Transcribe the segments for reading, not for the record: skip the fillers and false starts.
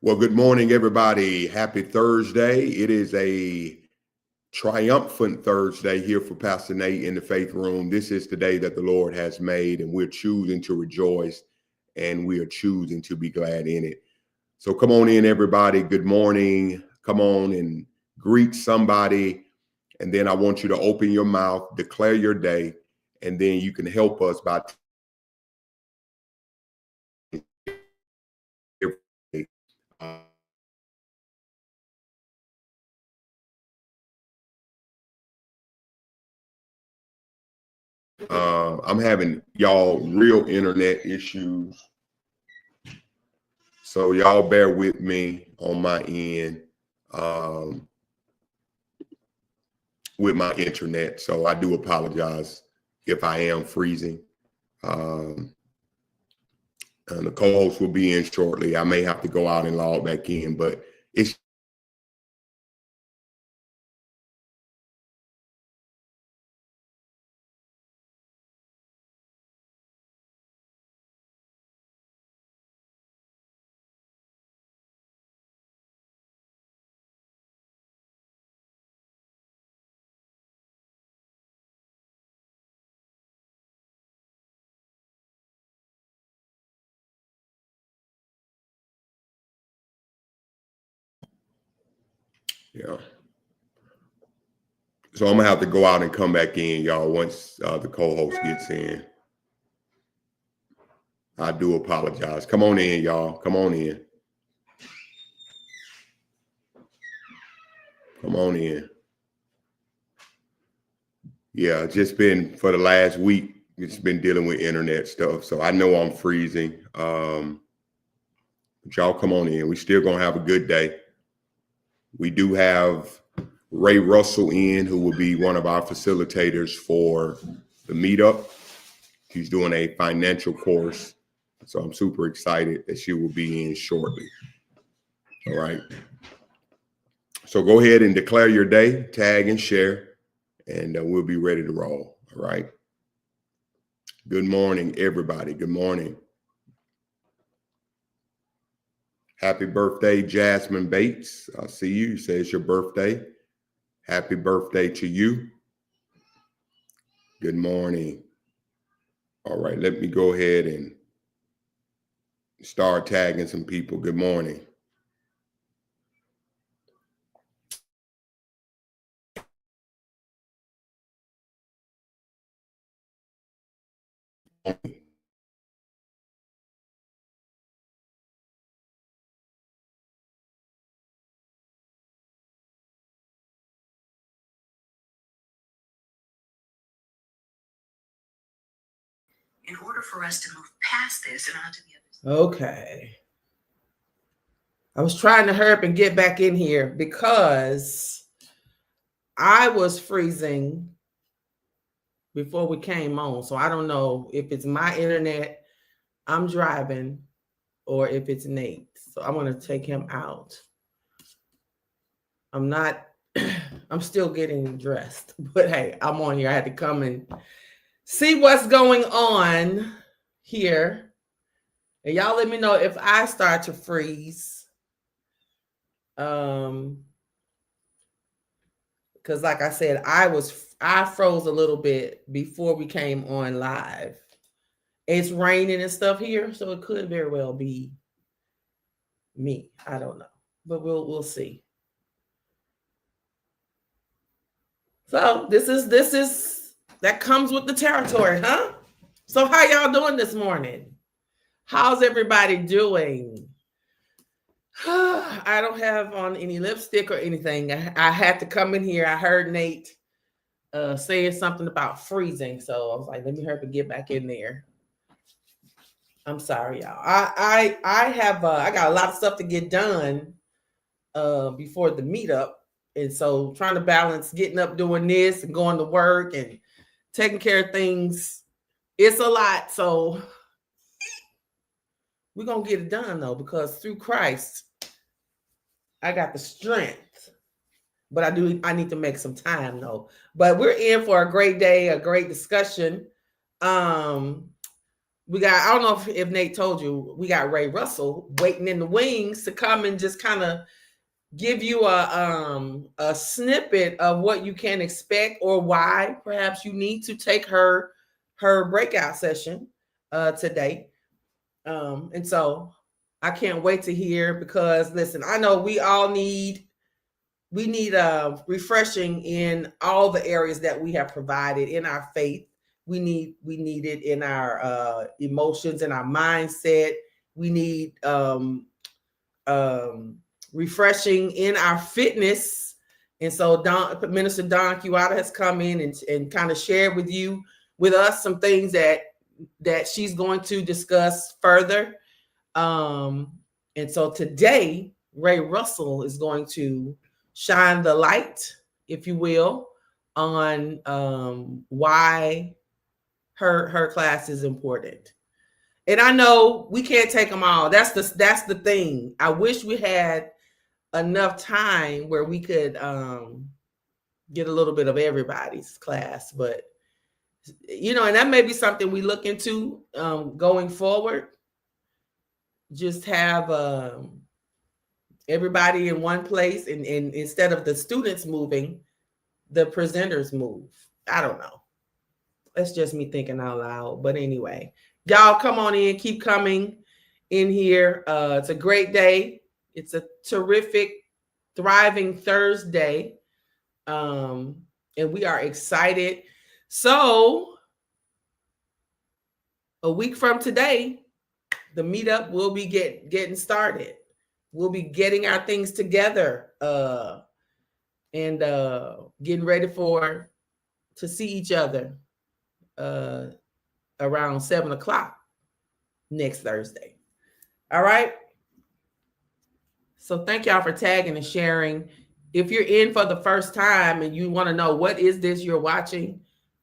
Well, good morning, everybody. Happy Thursday. It is a triumphant Thursday here for Pastor Nate in the Faith Room. This is the day that the Lord has made, and we're choosing to rejoice and we are choosing to be glad in it. So come on in, everybody. Good morning. Come on and greet somebody. And then I want you to open your mouth, declare your day, and then you can help us by I'm having y'all real internet issues. So y'all bear with me on my end with my internet. So I do apologize if I am freezing. And the co-host will be in shortly. I may have to go out and log back in, but it's yeah. So I'm gonna have to go out and come back in, y'all, once the co-host gets in. I do apologize. Come on in, y'all. Come on in. Come on in. Yeah, just been for the last week, it's been dealing with internet stuff. So I know I'm freezing. But y'all come on in. We still gonna have a good day. We do have Ray Russell in, who will be one of our facilitators for the meetup. She's doing a financial course. So I'm super excited that she will be in shortly. All right. So go ahead and declare your day, tag and share, and we'll be ready to roll. All right. Good morning, everybody. Good morning. Happy birthday, Jasmine Bates. I see you. You say it's your birthday. Happy birthday to you. Good morning. All right, let me go ahead and start tagging some people. Good morning. In order for us to move past this and onto the other. Okay. I was trying to hurry up and get back in here because I was freezing before we came on. So I don't know if it's my internet, I'm driving, or if it's Nate. So I'm going to take him out. I'm still getting dressed, but hey, I'm on here. I had to come and see what's going on here. And y'all let me know if I start to freeze. Because like I said, I froze a little bit before we came on live. It's raining and stuff here, so it could very well be me. I don't know, but we'll see. So this is that comes with the territory, huh? So how y'all doing this morning? How's everybody doing? I don't have on any lipstick or anything. I had to come in here. I heard Nate saying something about freezing, so I was like, let me hurry up and get back in there. I'm sorry, y'all. I have I got a lot of stuff to get done before the meetup, and so trying to balance getting up, doing this, and going to work and taking care of things. It's a lot, so we're gonna get it done though, because through Christ, I got the strength. But I need to make some time though. But we're in for a great day, a great discussion. we got, I don't know if Nate told you, we got Ray Russell waiting in the wings to come and just kind of give you a snippet of what you can expect or why perhaps you need to take her breakout session today. And so I can't wait to hear, because listen, I know we need refreshing in all the areas that we have provided in our faith. We need it in our emotions and our mindset. We need refreshing in our fitness. And so Minister Don Kiwata has come in and kind of shared with us some things that she's going to discuss further. And so today, Ray Russell is going to shine the light, if you will, on why her class is important. And I know we can't take them all. That's the thing. I wish we had enough time where we could get a little bit of everybody's class, but and that may be something we look into going forward. Just have everybody in one place, and instead of the students moving, the presenters move. I don't know. That's just me thinking out loud. But anyway, y'all come on in, keep coming in here. It's a great day. It's a terrific, thriving Thursday. And we are excited. So a week from today, the meetup will be getting started. We'll be getting our things together and getting ready to see each other around 7:00 next Thursday. All right. So thank y'all for tagging and sharing. If you're in for the first time and you want to know what is this you're watching,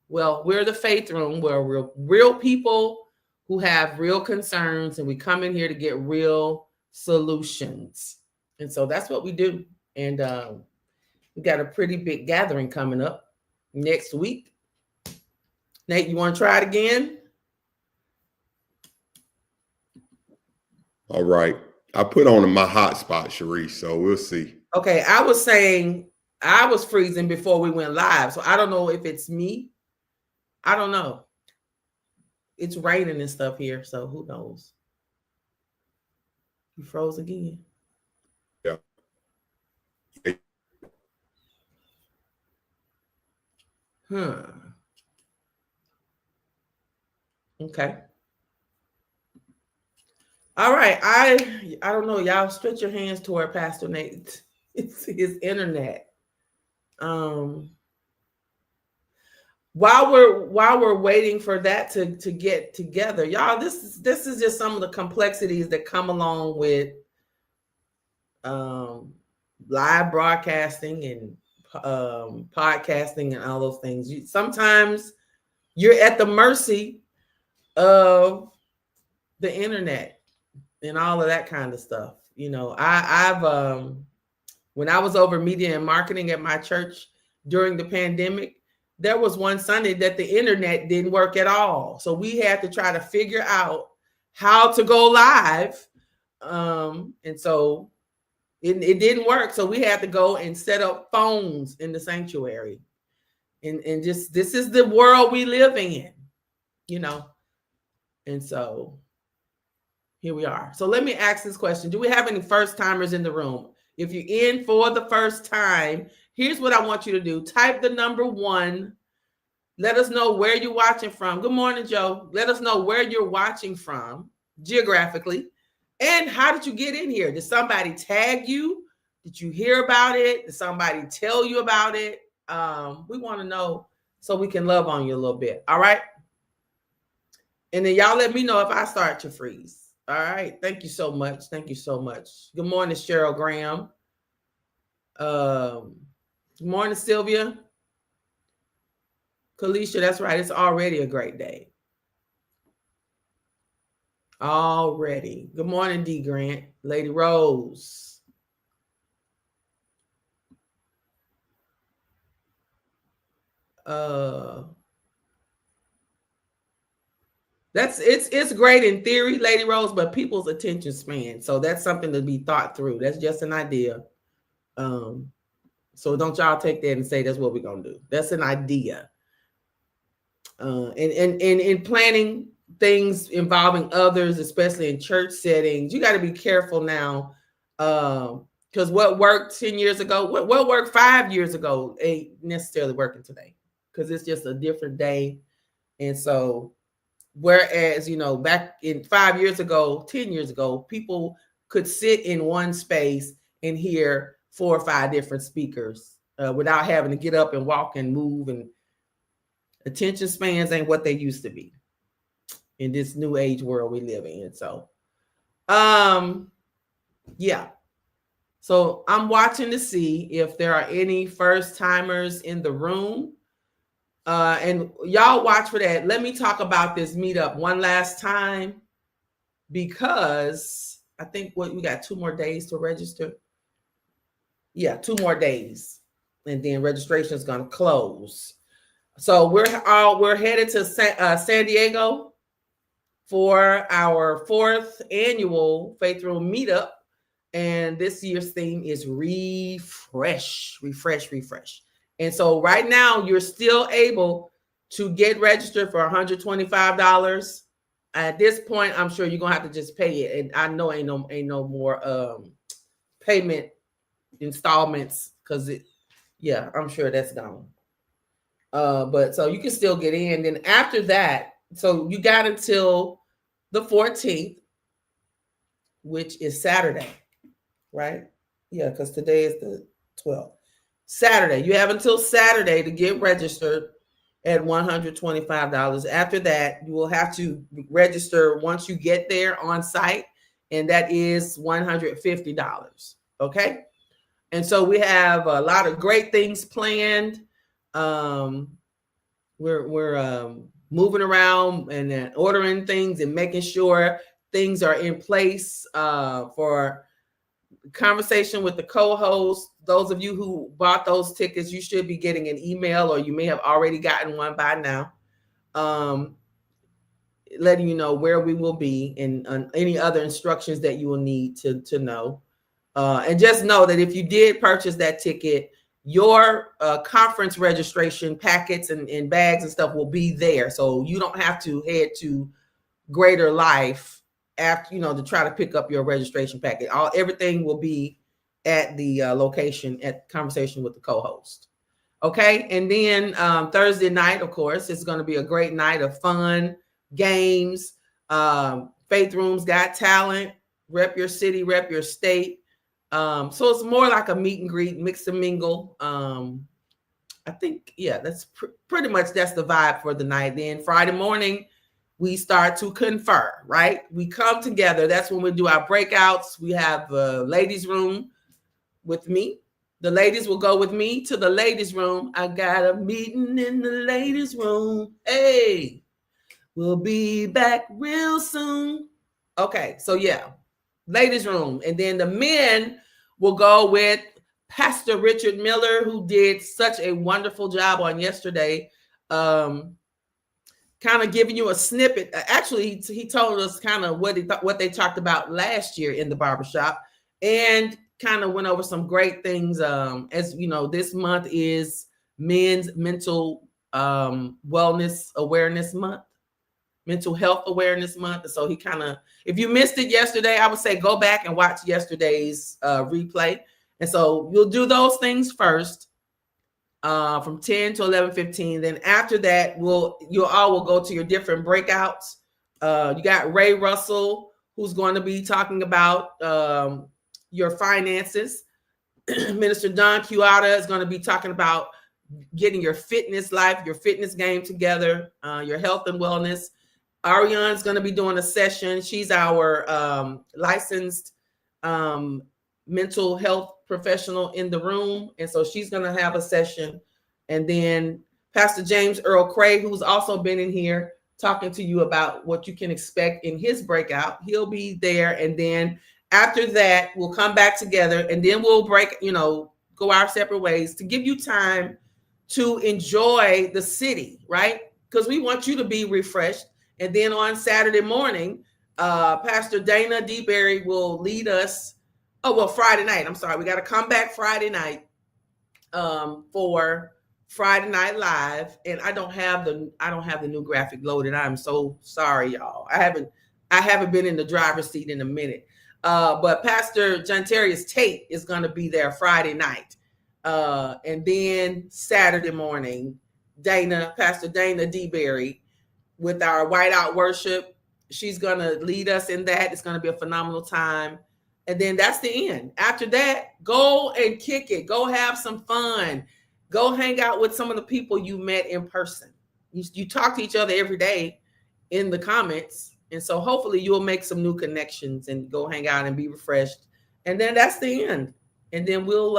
well, we're the Faith Room, where we're real people who have real concerns, and we come in here to get real solutions. And so that's what we do. And we got a pretty big gathering coming up next week. Nate, you want to try it again? All right. I put on my hotspot, Sharice, so we'll see. Okay, I was saying I was freezing before we went live, so I don't know if it's me. I don't know. It's raining and stuff here, so who knows? You froze again. Yeah. Okay. All right. I don't know. Y'all stretch your hands toward Pastor Nate. It's his internet. While we're waiting for that to get together, y'all, this is just some of the complexities that come along with live broadcasting and podcasting and all those things. Sometimes you're at the mercy of the internet and all of that kind of stuff. I've when I was over media and marketing at my church during the pandemic, there was one Sunday that the internet didn't work at all. So we had to try to figure out how to go live. And so it didn't work. So we had to go and set up phones in the sanctuary. And just, this is the world we living in, And so here we are. So let me ask this question. Do we have any first timers in the room? If you're in for the first time, here's what I want you to do. Type the number 1. Let us know where you're watching from. Good morning, Joe. Let us know where you're watching from geographically. And how did you get in here? Did somebody tag you? Did you hear about it? Did somebody tell you about it? We want to know so we can love on you a little bit. All right. And then y'all let me know if I start to freeze. All right. Thank you so much. Thank you so much. Good morning, Cheryl Graham. Good morning, Sylvia. Kalisha, that's right. It's already a great day. Already. Good morning, D. Grant. Lady Rose. That's It's great in theory, Lady Rose, but people's attention span. So that's something to be thought through. That's just an idea. So don't y'all take that and say that's what we're gonna do. That's an idea. And in planning things involving others, especially in church settings, you got to be careful now. Because what worked 10 years ago, what worked 5 years ago ain't necessarily working today. Because it's just a different day. And so whereas, back in 5 years ago, 10 years ago, people could sit in one space and hear 4 or 5 different speakers without having to get up and walk and move. And attention spans ain't what they used to be in this new age world we live in. So, yeah. So I'm watching to see if there are any first timers in the room. And y'all watch for that. Let me talk about this meetup one last time, because I think we got 2 more days to register. Yeah, 2 more days, and then registration is going to close. So we're headed to San Diego for our 4th annual Faith Room meetup, and this year's theme is refresh. And so right now, you're still able to get registered for $125. At this point, I'm sure you're gonna have to just pay it. And I know ain't no more payment installments, because I'm sure that's gone. But so you can still get in. Then after that, so you got until the 14th, which is Saturday, right? Yeah, because today is the 12th. Saturday. You have until Saturday to get registered at $125. After that, you will have to register once you get there on site, and that is $150. Okay? And so we have a lot of great things planned. We're moving around and ordering things and making sure things are in place for conversation with the co-host. Those of you who bought those tickets, you should be getting an email, or you may have already gotten one by now, letting you know where we will be and any other instructions that you will need to know. And just know that if you did purchase that ticket, your conference registration packets and bags and stuff will be there. So you don't have to head to Greater Life after, to try to pick up your registration packet. Everything will be at the location at Conversation with the Co-host. Okay. And then Thursday night, of course, it's going to be a great night of fun, games, Faith Room's Got Talent, rep your city, rep your state. So it's more like a meet and greet, mix and mingle. I think, that's pretty much that's the vibe for the night. Then Friday morning, we start to confer, right? We come together. That's when we do our breakouts. We have a ladies' room with me. The ladies will go with me to the ladies' room. I got a meeting in the ladies' room. Hey, we'll be back real soon. Okay, so ladies' room. And then the men will go with Pastor Richard Miller, who did such a wonderful job on yesterday. Kind of giving you a snippet. Actually, he told us kind of what they talked about last year in the barbershop, and kind of went over some great things. As you know, this month is Men's Mental Wellness Awareness Month, Mental Health Awareness Month. So he kind of, if you missed it yesterday, I would say go back and watch yesterday's replay. And so you'll do those things first. From 10 to 11:15. Then after that, you all will go to your different breakouts. You got Ray Russell, who's going to be talking about your finances. Minister Don Chiara is going to be talking about getting your fitness life, your fitness game together, your health and wellness. Ariane's going to be doing a session. She's our licensed mental health professional in the room. And so she's going to have a session. And then Pastor James Earl Craig, who's also been in here talking to you about what you can expect in his breakout, he'll be there. And then after that, we'll come back together, and then we'll go our separate ways to give you time to enjoy the city, right? Because we want you to be refreshed. And then on Saturday morning, Pastor Dana DeBerry will lead us. Oh, well, Friday night. I'm sorry. We got to come back Friday night for Friday Night Live. And I don't have the new graphic loaded. I'm so sorry, y'all. I haven't been in the driver's seat in a minute. But Pastor Jantarius Tate is going to be there Friday night. And then Saturday morning, Pastor Dana DeBerry, with our whiteout worship, she's going to lead us in that. It's going to be a phenomenal time. And then that's the end. After that, go and kick it. Go have some fun. Go hang out with some of the people you met in person. You talk to each other every day in the comments. And so hopefully you'll make some new connections and go hang out and be refreshed. And then that's the end. And then we'll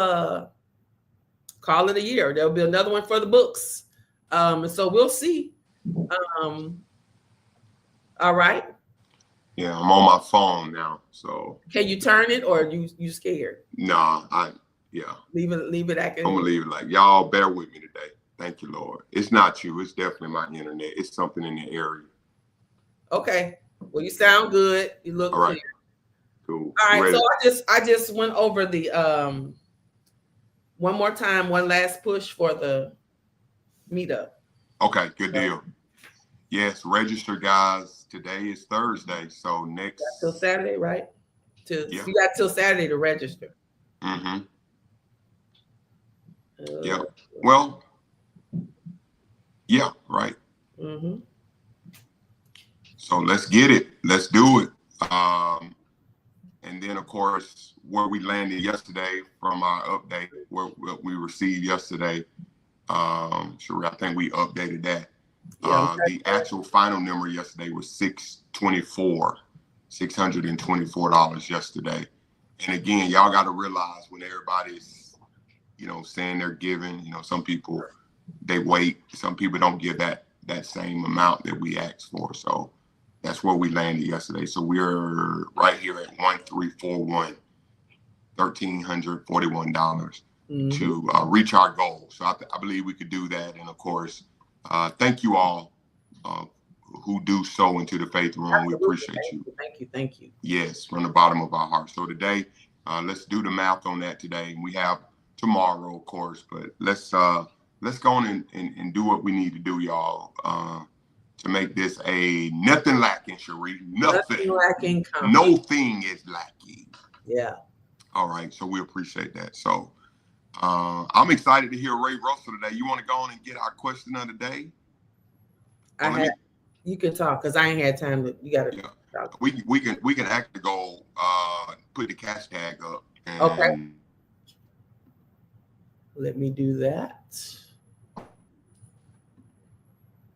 call it a year. There'll be another one for the books. And so we'll see. All right. Yeah, I'm on my phone now. So can you turn it, or you scared? Nah, leave it acting. I'm gonna leave it like, y'all bear with me today. Thank you, Lord. It's not you, it's definitely my internet. It's something in the area. Okay. Well, you sound good. You look all right. Clear. Cool. All right. So I just went over the one more time, one last push for the meetup. Okay, good deal. Yes, register, guys. Today is Thursday, so next till Saturday, right? You got till Saturday to register. Mm-hmm. Yeah. Well, yeah, right. Mm-hmm. So let's get it. Let's do it. And then, of course, where we landed yesterday from our update, what we received yesterday, sure, I think we updated that. The actual final number yesterday was $624 yesterday. And again, y'all got to realize when everybody's, saying they're giving, some people, they wait. Some people don't give that same amount that we asked for. So that's where we landed yesterday. So we're right here at $1,341, $1,341 to reach our goal. So I believe we could do that. And of course, thank you all who do sow into the Faith Room. Absolutely. We appreciate you. Thank you. Yes, from the bottom of our hearts. So today, let's do the math on that today. We have tomorrow, of course, but let's go on and do what we need to do, y'all, to make this a nothing lacking, Cherie. Nothing lacking. No thing is lacking. Yeah. All right. So we appreciate that. So I'm excited to hear Ray Russell today. You want to go on and get our question of the day? You can talk because I ain't had time to. You got to. Yeah. We can actually go put the cash tag up. And okay. Let me do that.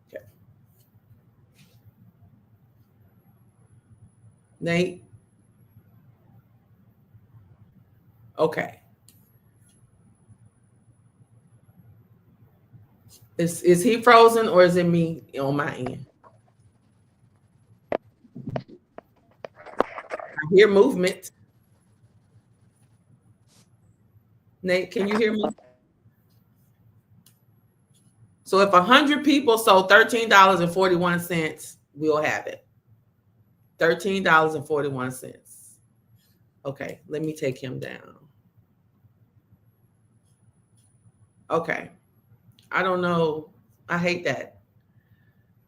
Okay. Nate. Okay. Is he frozen or is it me on my end? I hear movement. Nate, can you hear me? So if 100 people sold $13.41, we'll have it. $13.41. Okay, let me take him down. Okay. I don't know. I hate that.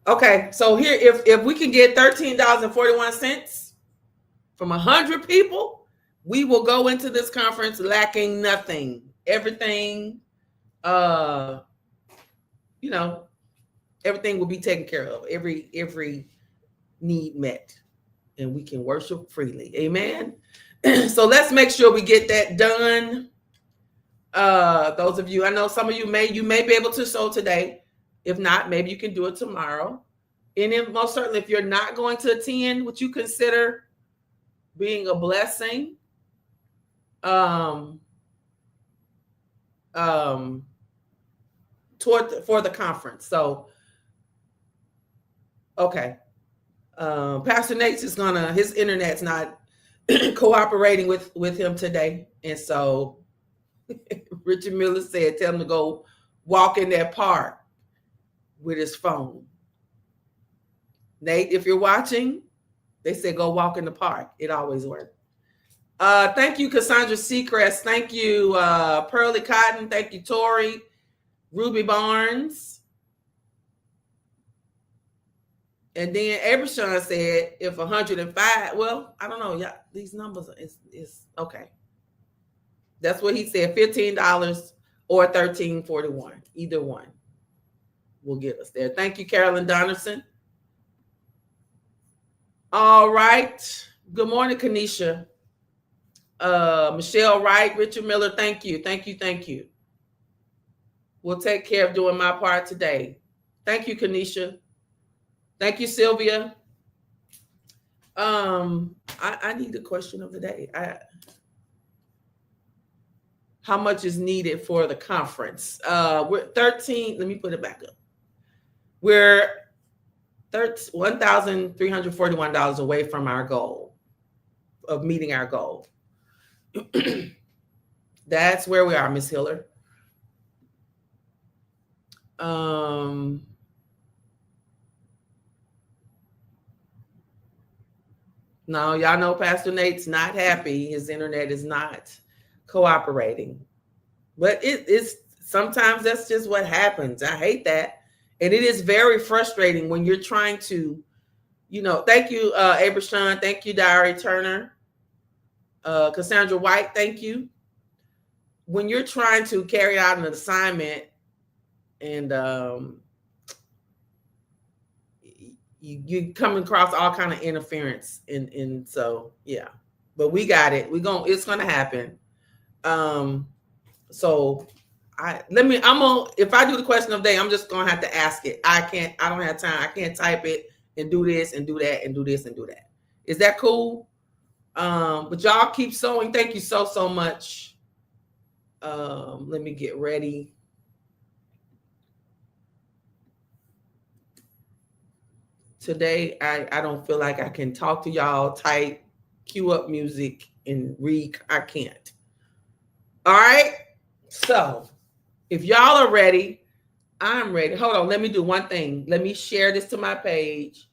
Okay, so here, if we can get $13.41 from 100 people, we will go into this conference lacking nothing. Everything, everything will be taken care of. Every need met, and we can worship freely. Amen. So let's make sure we get that done. Those of you, I know some of you may be able to sow today. If not, maybe you can do it tomorrow. And then most certainly, if you're not going to attend, would you consider being a blessing for the conference? So, okay. Pastor Nate's is his internet's not cooperating with him today. And so Richard Miller said, tell him to go walk in that park with his phone. Nate, if you're watching, they say go walk in the park. It always works. Thank you, Cassandra Seacrest. Thank you, Pearly Cotton. Thank you, Tori. Ruby Barnes. And then Abraham said, if 105, well, I don't know. Yeah, these numbers is okay. That's what he said, $15 or $13.41. Either one will get us there. Thank you, Carolyn Donaldson. All right. Good morning, Kanisha. Michelle Wright, Richard Miller, thank you. Thank you. Thank you. We'll take care of doing my part today. Thank you, Kanisha. Thank you, Sylvia. I need the question of the day. How much is needed for the conference? We're 13. Let me put it back up. We're $1,341 away from our goal of meeting our goal. That's where we are, Miss Hiller. No, y'all know Pastor Nate's not happy. His internet is not cooperating. But it's sometimes that's just what happens. I hate that. And it is very frustrating when you're trying to, thank you, Abraham. Thank you, Diary Turner. Cassandra White, thank you. When you're trying to carry out an assignment and you come across all kind of interference, and so yeah, but we got it. It's gonna happen. So if I do the question of the day, I'm just gonna have to ask it. I don't have time. I can't type it and do this and do that and do this and do that. Is that cool? But y'all keep sewing. Thank you so much. Let me get ready. Today, I don't feel like I can talk to y'all, type, cue up music, and read. I can't. All right. So if y'all are ready, I'm ready. Hold on. Let me do one thing. Let me share this to my page.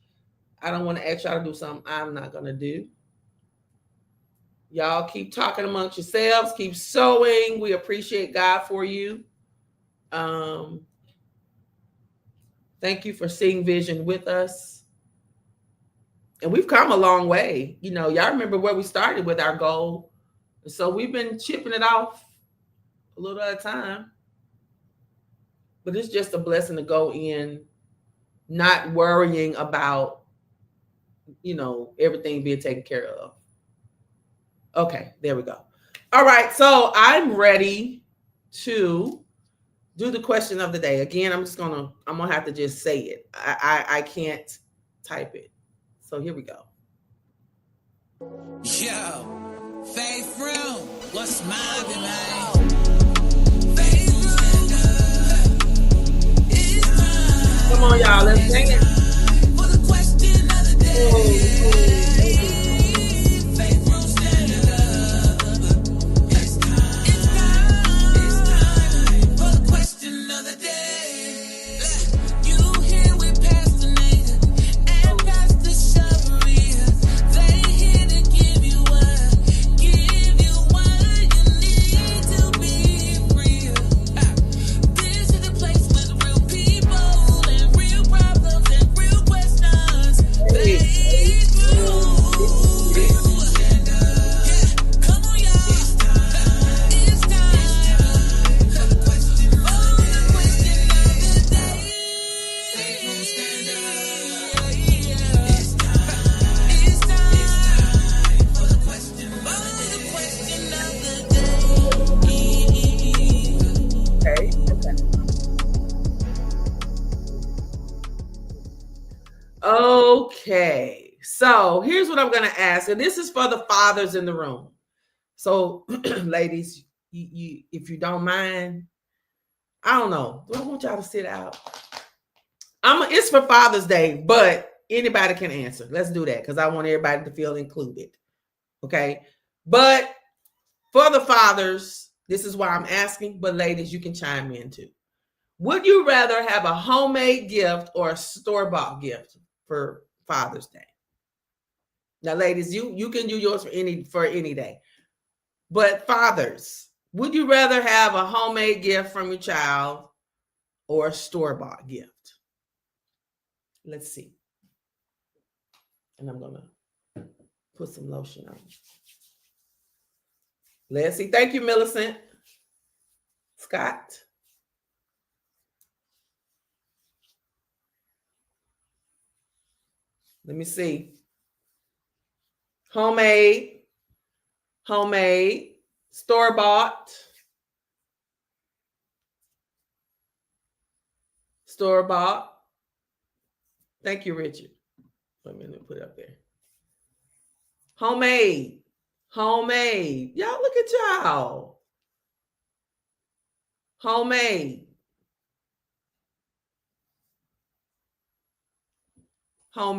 I don't want to ask y'all to do something I'm not going to do. Y'all keep talking amongst yourselves. Keep sewing. We appreciate God for you. Thank you for seeing vision with us. And we've come a long way. Y'all remember where we started with our goal. So we've been chipping it off a little at a time. But it's just a blessing to go in, not worrying about, everything being taken care of. Okay, there we go. All right, so I'm ready to do the question of the day. Again, I'm gonna have to just say it. I can't type it. So here we go. Yo, Faith Room, what's my man? Come on, y'all, let's sing it. For the question of the day. Okay, so here's what I'm going to ask, and this is for the fathers in the room. So, ladies, you if you don't mind, I don't know. Do I want y'all to sit out? It's for Father's Day, but anybody can answer. Let's do that because I want everybody to feel included. Okay, but for the fathers, this is why I'm asking. But ladies, you can chime in too. Would you rather have a homemade gift or a store-bought gift for Father's Day. Now, ladies, you can do yours for any day. But fathers, would you rather have a homemade gift from your child or a store-bought gift? Let's see. And I'm gonna put some lotion on. Let's see. Thank you, Millicent. Scott. Let me see. Homemade, store-bought, store-bought. Thank you, Richard. Wait a minute, put it up there. Homemade. Y'all look at y'all. Homemade. I'm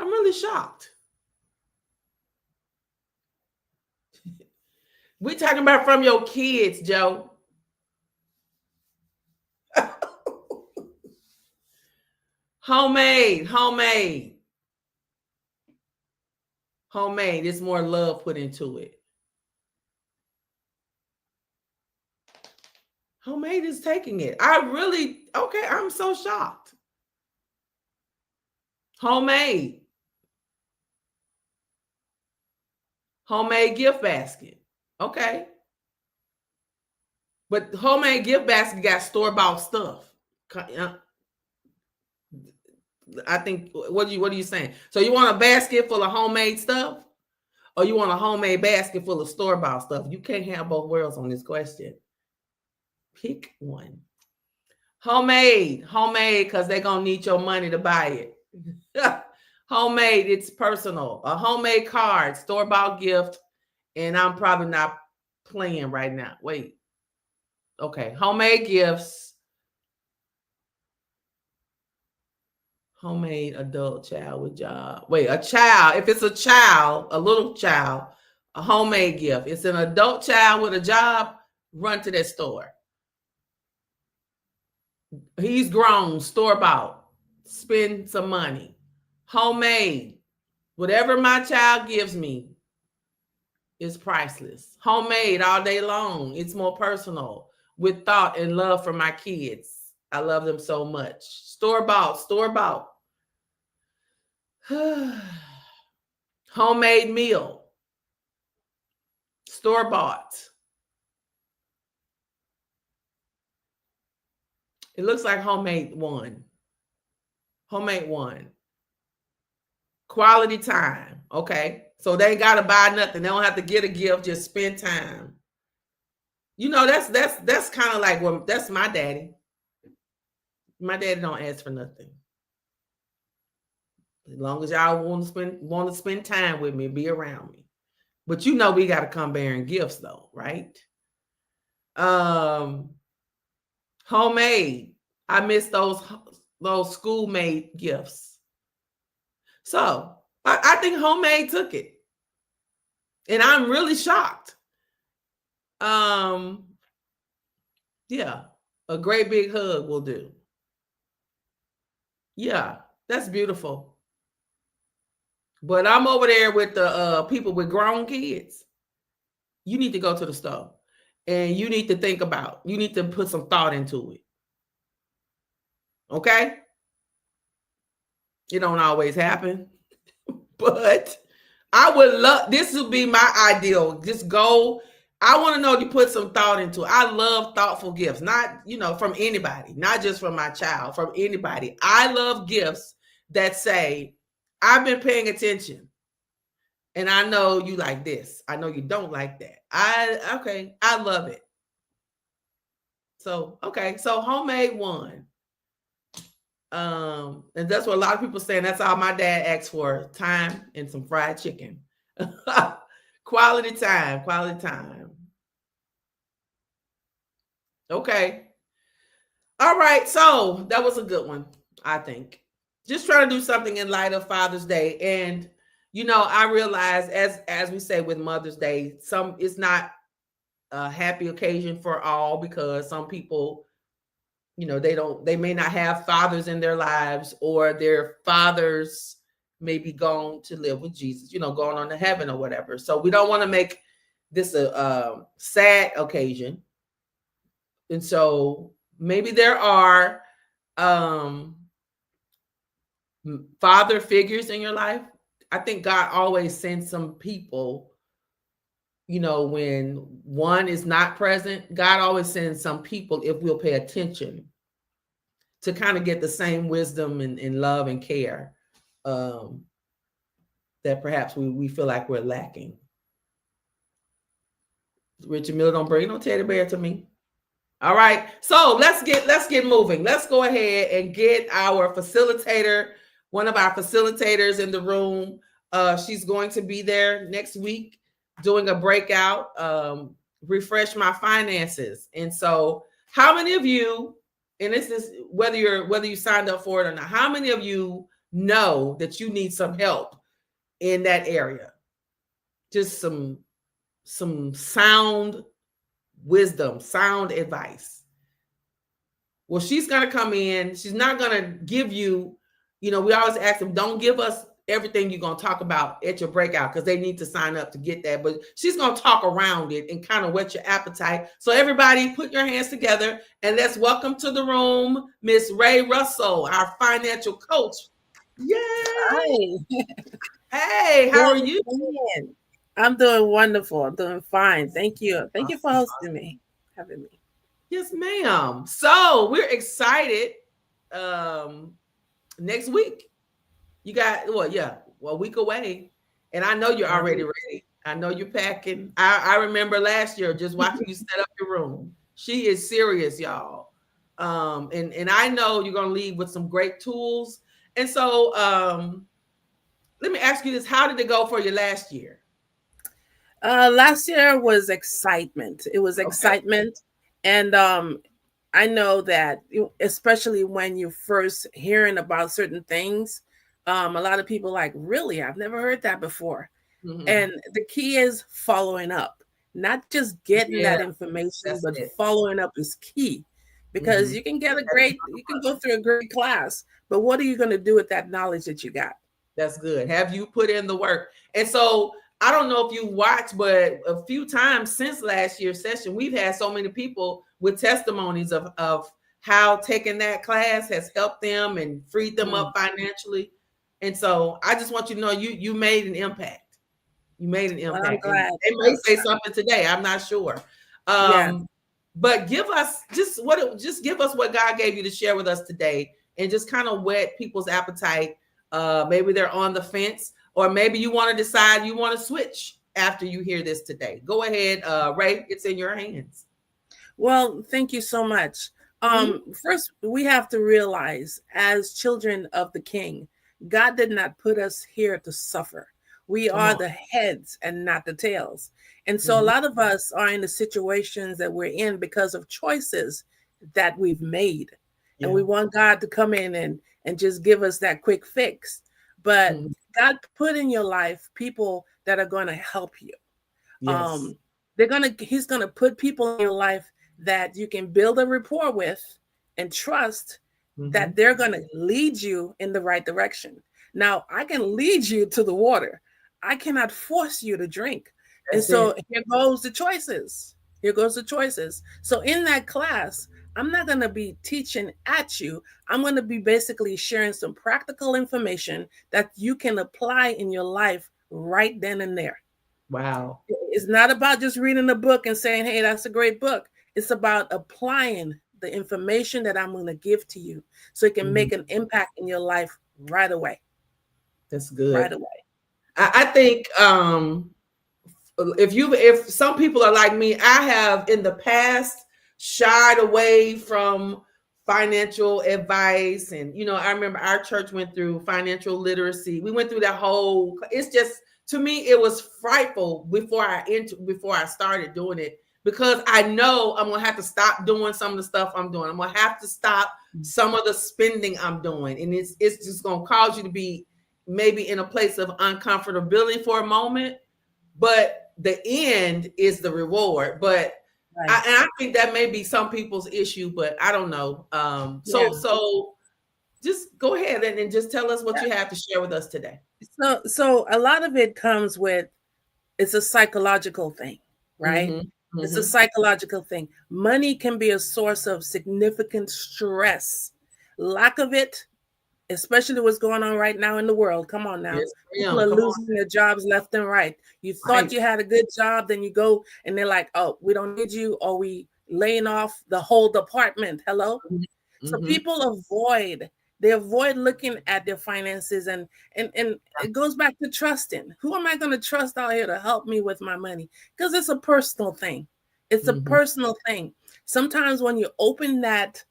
really shocked. We're talking about from your kids, Joe. Homemade. There's more love put into it. Homemade is taking it. I'm so shocked. Homemade gift basket. Okay. But homemade gift basket got store-bought stuff. I think, what are you saying? So you want a basket full of homemade stuff? Or you want a homemade basket full of store-bought stuff? You can't have both worlds on this question. Pick one. Homemade, because they're going to need your money to buy it. Homemade, it's personal. A homemade card, store-bought gift, and I'm probably not playing right now. Wait. Okay, homemade gifts. Homemade adult child with job. Wait, a child. If it's a child, a little child, a homemade gift. It's an adult child with a job, run to that store. He's grown, store-bought. Spend some money. Homemade. Whatever my child gives me is priceless. Homemade all day long. It's more personal, with thought and love for my kids. I love them so much. Store-bought. Homemade meal. Store-bought. It looks like homemade one. Quality time. Okay. So they ain't got to buy nothing. They don't have to get a gift. Just spend time. You know, that's kind of like, well, that's my daddy. My daddy don't ask for nothing. As long as y'all want to spend time with me, be around me. But you know we got to come bearing gifts though, right? Homemade. I miss those school-made gifts. So I think homemade took it. And I'm really shocked. Yeah, a great big hug will do. Yeah, that's beautiful. But I'm over there with the people with grown kids. You need to go to the store and you need to think about, you need to put some thought into it. Okay? It don't always happen, but I would love, this would be my ideal. Just go. I want to know you put some thought into it. I love thoughtful gifts, not, from anybody, not just from my child, from anybody. I love gifts that say, I've been paying attention and I know you like this. I know you don't like that. I love it. So, okay. So homemade one. And that's what a lot of people saying. That's all my dad asked for, time and some fried chicken. Quality time. Okay. All right. So that was a good one, I think. Just trying to do something in light of Father's Day. And, I realize as we say with Mother's Day, it's not a happy occasion for all, because some people they may not have fathers in their lives, or their fathers may be gone to live with Jesus, going on to heaven or whatever. So we don't want to make this a sad occasion. And so maybe there are father figures in your life. I think God always sends some people, when one is not present. God always sends some people, if we'll pay attention, to kind of get the same wisdom and love and care that perhaps we feel like we're lacking. Richard Miller, don't bring no teddy bear to me. All right, so let's get moving. Let's go ahead and get our facilitator, one of our facilitators in the room. She's going to be there next week doing a breakout, refresh my finances. And so how many of you, and this is whether you signed up for it or not, how many of you know that you need some help in that area? Just some sound wisdom, sound advice. Well, she's going to come in. She's not going to give you, we always ask them, don't give us everything you're going to talk about at your breakout, because they need to sign up to get that. But she's going to talk around it and kind of whet your appetite. So everybody put your hands together and let's welcome to the room Miss Ray Russell, our financial coach. Yay! Hi. Hey, how are you? I'm doing wonderful. I'm doing fine. Thank you. Thank you for hosting me, having me. Yes, ma'am. So we're excited. Next week, you got a week away, and I know you're already ready. I know you're packing. I remember last year just watching you set up your room. She is serious, y'all. And I know you're gonna leave with some great tools. And so let me ask you this: how did it go for you last year? Last year was excitement. It was excitement. And I know that, especially when you're first hearing about certain things, a lot of people like, really, I've never heard that before. Mm-hmm. And the key is following up, not just getting that information, but following up is key, because you can get you can go through a great class, but what are you going to do with that knowledge that you got? That's good. Have you put in the work? And so I don't know if you watched, but a few times since last year's session, we've had so many people with testimonies of how taking that class has helped them and freed them up financially. And so I just want you to know you made an impact. You made an impact. I'm glad. They may say something today. I'm not sure. But give us give us what God gave you to share with us today, and just kind of whet people's appetite. Maybe they're on the fence, or maybe you want to decide you want to switch after you hear this today. Go ahead, Ray, it's in your hands. Well, thank you so much. First, we have to realize, as children of the King, God did not put us here to suffer. We are the heads and not the tails. And so a lot of us are in the situations that we're in because of choices that we've made. And we want God to come in and just give us that quick fix. But God put in your life people that are going to help you. Yes. He's going to put people in your life that you can build a rapport with and trust that they're going to lead you in the right direction. Now, I can lead you to the water. I cannot force you to drink. That's here goes the choices. Here goes the choices. So in that class, I'm not going to be teaching at you. I'm going to be basically sharing some practical information that you can apply in your life right then and there. Wow. It's not about just reading a book and saying, hey, that's a great book. It's about applying the information that I'm going to give to you so it can make an impact in your life right away. That's good. Right away. I think if some people are like me, I have in the past shied away from financial advice. And, I remember our church went through financial literacy. We went through that whole, it's just, to me, it was frightful before I started doing it, because I know I'm going to have to stop doing some of the stuff I'm doing. I'm going to have to stop some of the spending I'm doing. And it's just going to cause you to be maybe in a place of uncomfortability for a moment, but the end is the reward. But Right. And I think that may be some people's issue, but I don't know. Yeah. So just go ahead and just tell us what you have to share with us today. So a lot of it comes with, it's a psychological thing, right? Mhm, It's a mhm. psychological thing. Money can be a source of significant stress. Lack of it, especially what's going on right now in the world. Come on now. Yes, People ma'am. are Come on. losing their jobs left and right. You thought Right. you had a good job, then you go and they're like, oh, we don't need you, or we laying off the whole department. Hello? So Mhm. people avoid looking at their finances, and it goes back to trusting. Who am I going to trust out here to help me with my money? Because it's a personal thing. It's a Mhm. personal thing. Sometimes when you open that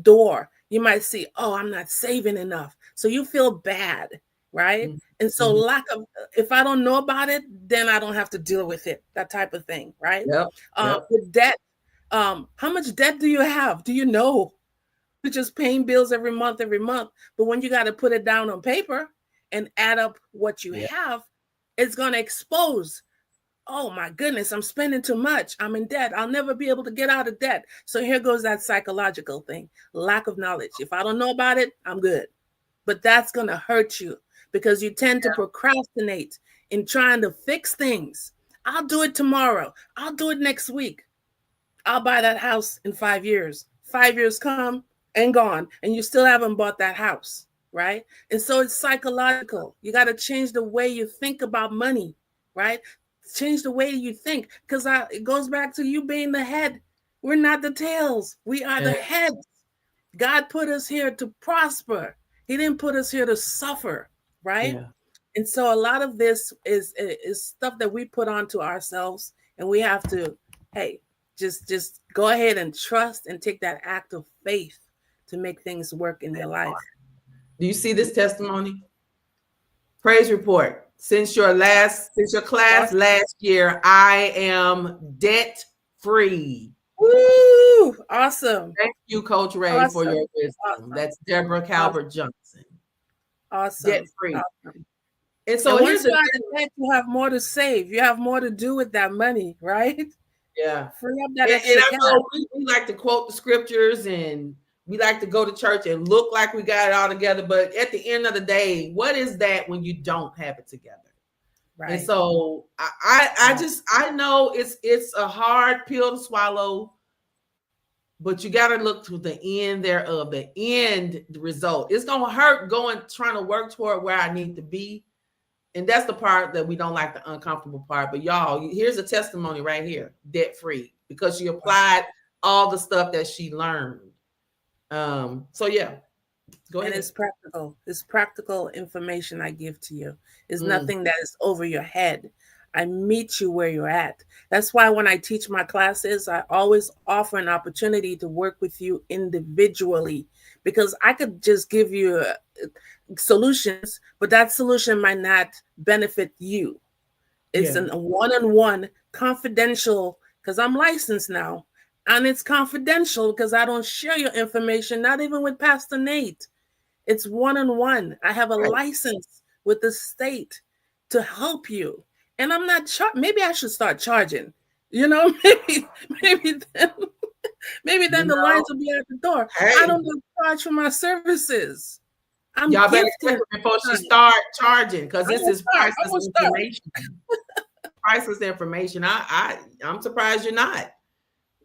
door, you might see, oh, I'm not saving enough. So you feel bad, right? Mhm. And so Mhm. lack of, if I don't know about it, then I don't have to deal with it. That type of thing, right? Yep. Yep. With debt, how much debt do you have? Do you know? You're just paying bills every month. But when you got to put it down on paper and add up what you Yeah. have, it's going to expose, oh my goodness, I'm spending too much. I'm in debt. I'll never be able to get out of debt. So here goes that psychological thing, lack of knowledge. If I don't know about it, I'm good. But that's going to hurt you because you tend to procrastinate in trying to fix things. I'll do it tomorrow. I'll do it next week. I'll buy that house in 5 years. 5 years come and gone, and you still haven't bought that house, right? And so it's psychological. You got to change the way you think about money, right? Change the way you think, because it goes back to you being the head. We're not the tails. We are the heads. God put us here to prosper. He didn't put us here to suffer, right? Yeah. And so a lot of this is stuff that we put onto ourselves, and we have to, hey, just go ahead and trust and take that act of faith to make things work in your life. Do you see this testimony? Praise report. Since your class last year, I am debt free. Woo! Awesome. Thank you, Coach Ray, for your wisdom. Awesome. That's Deborah Calvert Johnson. Awesome. Debt free. Awesome. And so and here's once you the are thing. in debt, you have more to save. You have more to do with that money, right? Yeah. Free up that And extra I cash. know we like to quote the scriptures and we like to go to church and look like we got it all together. But at the end of the day, what is that when you don't have it together? Right. And so I know it's a hard pill to swallow, but you got to look to the end thereof, the result. It's gonna hurt trying to work toward where I need to be. And that's the part that we don't like, the uncomfortable part. But y'all, here's a testimony right here, debt free, because she applied all the stuff that she learned. So yeah, go ahead. And it's practical. It's practical information I give to you. It's nothing that is over your head. I meet you where you're at. That's why when I teach my classes, I always offer an opportunity to work with you individually, because I could just give you solutions, but that solution might not benefit you. It's a one-on-one confidential, because I'm licensed now, and it's confidential because I don't share your information, not even with Pastor Nate. It's one-on-one. I have a license with the state to help you. And I'm not maybe I should start charging. Maybe then the lines will be at the door. Hey. I don't get charged for my services. Y'all better check before she start charging, because this is priceless information. Priceless information. I'm surprised you're not.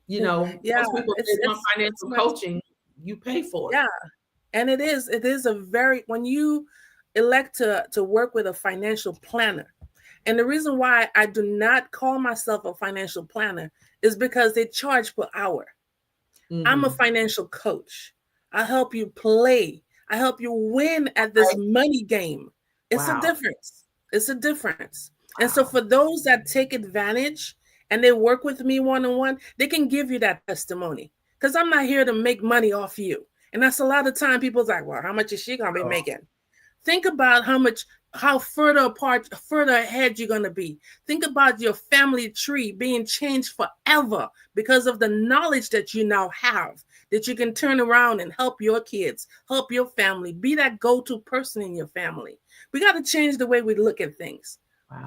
Most people want financial coaching, you pay for it. Yeah. And it is when you elect to work with a financial planner. And the reason why I do not call myself a financial planner is because they charge per hour. Mm-hmm. I'm a financial coach. I help you play. I help you win at this money game. It's a difference. It's a difference. Wow. And so for those that take advantage and they work with me one-on-one, they can give you that testimony, because I'm not here to make money off you. And that's a lot of time people's like, well, how much is she going to be making? Think about how further ahead you're going to be. Think about your family tree being changed forever because of the knowledge that you now have, that you can turn around and help your kids, help your family, be that go-to person in your family. We got to change the way we look at things.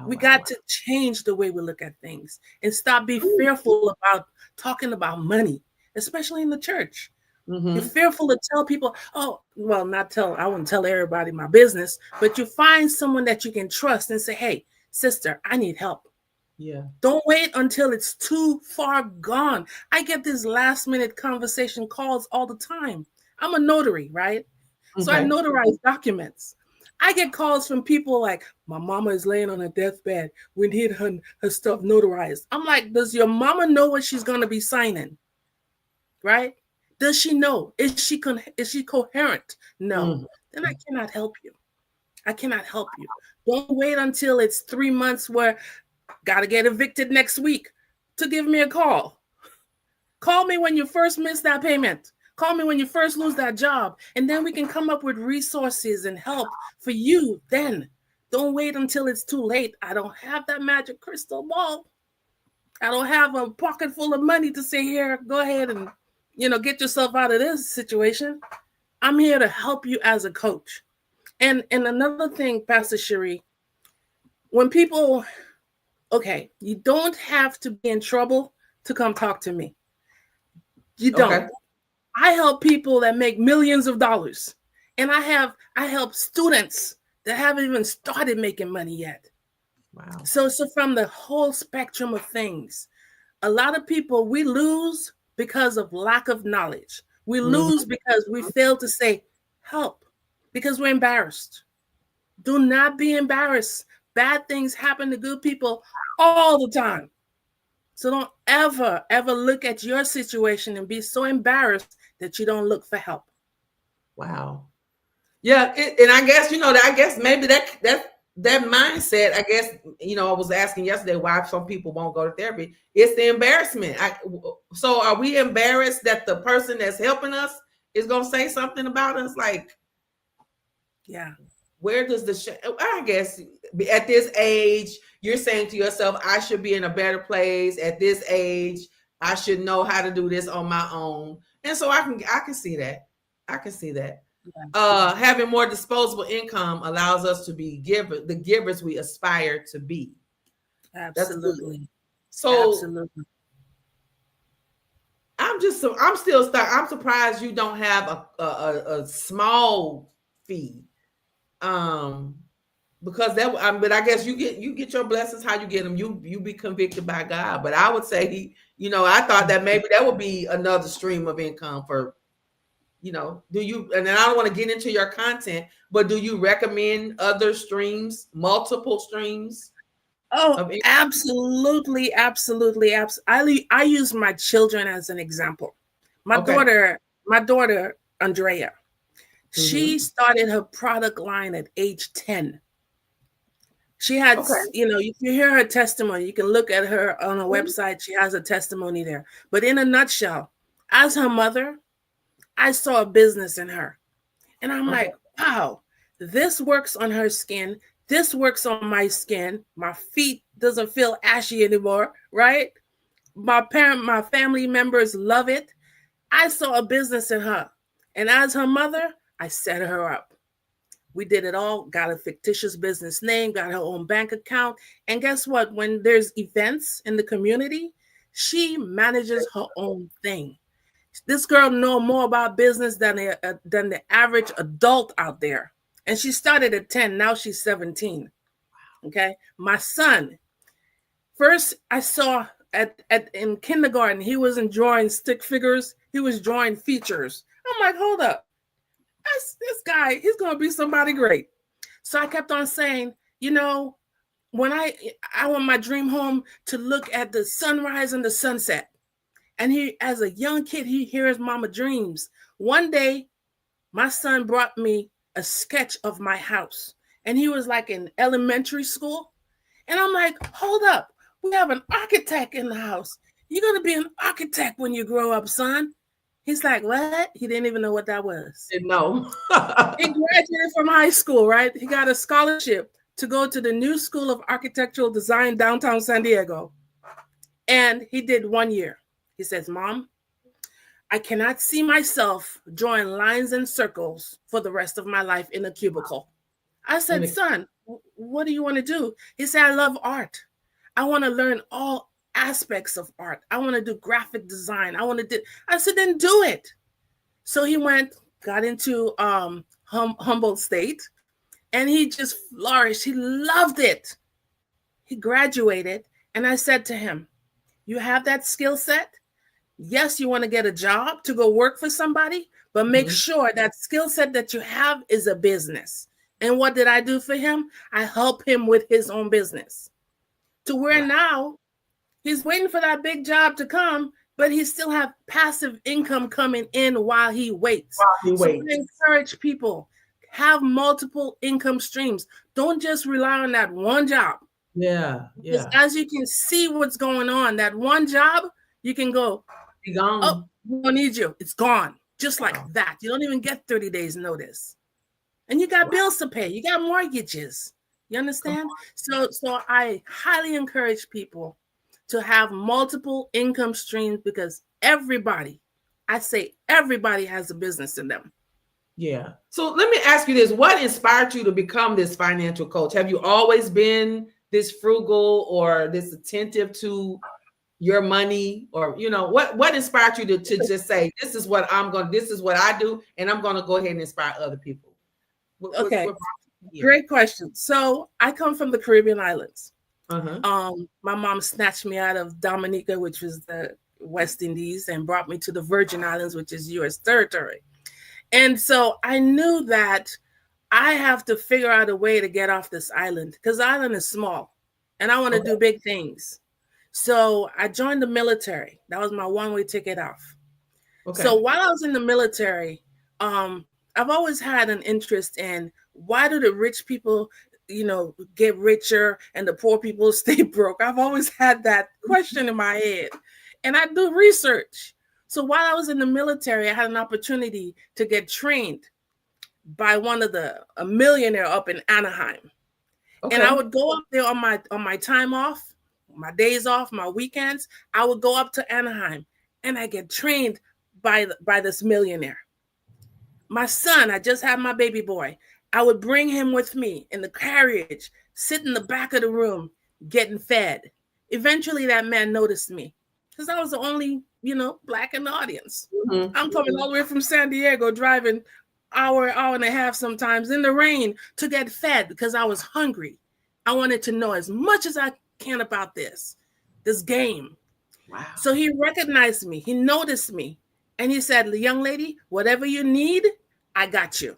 We got to change the way we look at things and stop being fearful about talking about money, especially in the church. You're fearful to tell people, oh, well, I wouldn't tell everybody my business, but you find someone that you can trust and say, hey, sister, I need help. Yeah. Don't wait until it's too far gone. I get these last minute conversation calls all the time. I'm a notary, right? So I notarize documents. I get calls from people like, my mama is laying on her deathbed. We need her stuff notarized. I'm like, does your mama know what she's going to be signing? Right? Does she know? Is she coherent? No. Then I cannot help you. I cannot help you. Don't wait until it's 3 months where got to get evicted next week to give me a call. Call me when you first miss that payment. Call me when you first lose that job. And then we can come up with resources and help for you then. Don't wait until it's too late. I don't have that magic crystal ball. I don't have a pocket full of money to say, here, go ahead and, get yourself out of this situation. I'm here to help you as a coach. And another thing, Pastor Cherie, when people, you don't have to be in trouble to come talk to me. You don't. Okay. I help people that make millions of dollars. And I help students that haven't even started making money yet. Wow. So from the whole spectrum of things, a lot of people, we lose because of lack of knowledge. We lose because we fail to say help, because we're embarrassed. Do not be embarrassed. Bad things happen to good people all the time. So don't ever, ever look at your situation and be so embarrassed that you don't look for help. Wow. Yeah. And I guess, maybe that mindset, I guess, I was asking yesterday why some people won't go to therapy. It's the embarrassment. So are we embarrassed that the person that's helping us is going to say something about us? Like, yeah. Where does I guess at this age, you're saying to yourself, I should be in a better place at this age. I should know how to do this on my own. And so I can see that. I can see that. Yeah. Having more disposable income allows us to be the givers we aspire to be. Absolutely. So absolutely. I'm surprised you don't have a small fee. Because but I guess you get your blessings how you get them. You be convicted by God. But I would say, I thought that maybe that would be another stream of income for, do you, and then I don't want to get into your content, but do you recommend other streams, multiple streams? Oh, absolutely. I use my children as an example. My daughter, Andrea, she started her product line at age 10. She had, if you hear her testimony, you can look at her on her website. She has a testimony there. But in a nutshell, as her mother, I saw a business in her. And I'm like, wow, this works on her skin. This works on my skin. My feet doesn't feel ashy anymore, right? My family members love it. I saw a business in her. And as her mother, I set her up. We did it all, got a fictitious business name, got her own bank account. And guess what? When there's events in the community, she manages her own thing. This girl knows more about business than the average adult out there. And she started at 10. Now she's 17. Okay. My son, first I saw in kindergarten, he wasn't drawing stick figures. He was drawing features. I'm like, hold up. This guy, he's going to be somebody great. So I kept on saying, when I want my dream home to look at the sunrise and the sunset. And he, as a young kid, he hears mama dreams. One day, my son brought me a sketch of my house. And he was like in elementary school. And I'm like, hold up. We have an architect in the house. You're going to be an architect when you grow up, son. He's like, what? He didn't even know what that was. No. He graduated from high school, right? He got a scholarship to go to the New School of Architectural Design downtown San Diego. And he did 1 year. He says, Mom, I cannot see myself drawing lines and circles for the rest of my life in a cubicle. I said, son, what do you want to do? He said, I love art. I want to learn all aspects of art. I want to do graphic design. I said, then do it. So he got into Humboldt State, and he just flourished. He loved it. He graduated, and I said to him, you have that skill set? Yes, you want to get a job to go work for somebody, but make sure that skill set that you have is a business. And what did I do for him? I help him with his own business, to where now he's waiting for that big job to come, but he still have passive income coming in while he waits. So I encourage people, have multiple income streams. Don't just rely on that one job. Yeah. Because as you can see what's going on, that one job, you can go, be gone. Oh, we don't need you. It's gone. Just like that. You don't even get 30 days notice. And you got bills to pay. You got mortgages. You understand? So I highly encourage people to have multiple income streams, because everybody has a business in them. Yeah. So let me ask you this. What inspired you to become this financial coach? Have you always been this frugal or this attentive to your money, or what inspired you to just say, this is what I do, and I'm going to go ahead and inspire other people? Okay. Great question. So I come from the Caribbean islands. My mom snatched me out of Dominica, which was the West Indies, and brought me to the Virgin Islands, which is U.S. territory. And so I knew that I have to figure out a way to get off this island, because the island is small and I want to do big things. So I joined the military. That was my one-way ticket off. So while I was in the military, I've always had an interest in, why do the rich people, get richer and the poor people stay broke? I've always had that question in my head, and I do research. So while I was in the military, I had an opportunity to get trained by a millionaire up in Anaheim. And I would go up there on my time off, my days off, my weekends. I would go up to Anaheim, and I get trained by this millionaire. My son, I just had my baby boy. I would bring him with me in the carriage, sit in the back of the room, getting fed. Eventually, that man noticed me, because I was the only, Black in the audience. I'm coming all the way from San Diego, driving hour and a half sometimes in the rain to get fed, because I was hungry. I wanted to know as much as I can about this game. Wow. So he recognized me. He noticed me. And he said, young lady, whatever you need, I got you.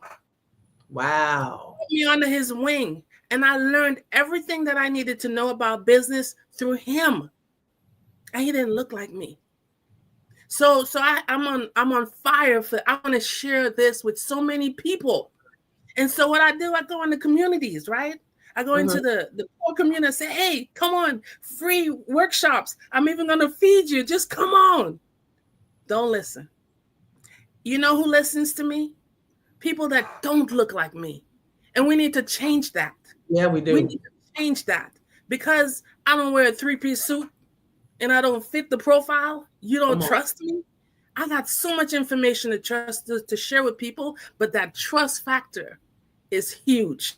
Wow. Put me under his wing. And I learned everything that I needed to know about business through him. And he didn't look like me. So I'm on fire I want to share this with so many people. And so what I do, I go into communities, right? I go into the poor community and say, hey, come on, free workshops. I'm even going to feed you. Just come on. Don't listen. You know who listens to me? People that don't look like me. And we need to change that. Yeah, we do. We need to change that, because I don't wear a 3-piece suit and I don't fit the profile. You don't trust me. I got so much information to share with people, but that trust factor is huge.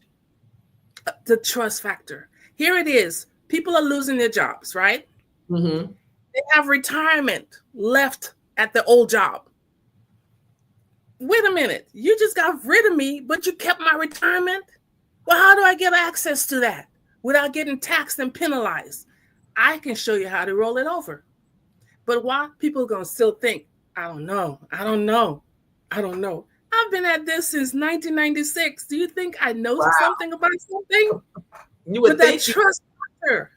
The trust factor. Here it is. People are losing their jobs, right? They have retirement left at the old job. Wait a minute. You just got rid of me, but you kept my retirement? Well, how do I get access to that without getting taxed and penalized? I can show you how to roll it over. But why? People are going to still think, I don't know. I've been at this since 1996. Do you think I know something about something? You would think trust factor.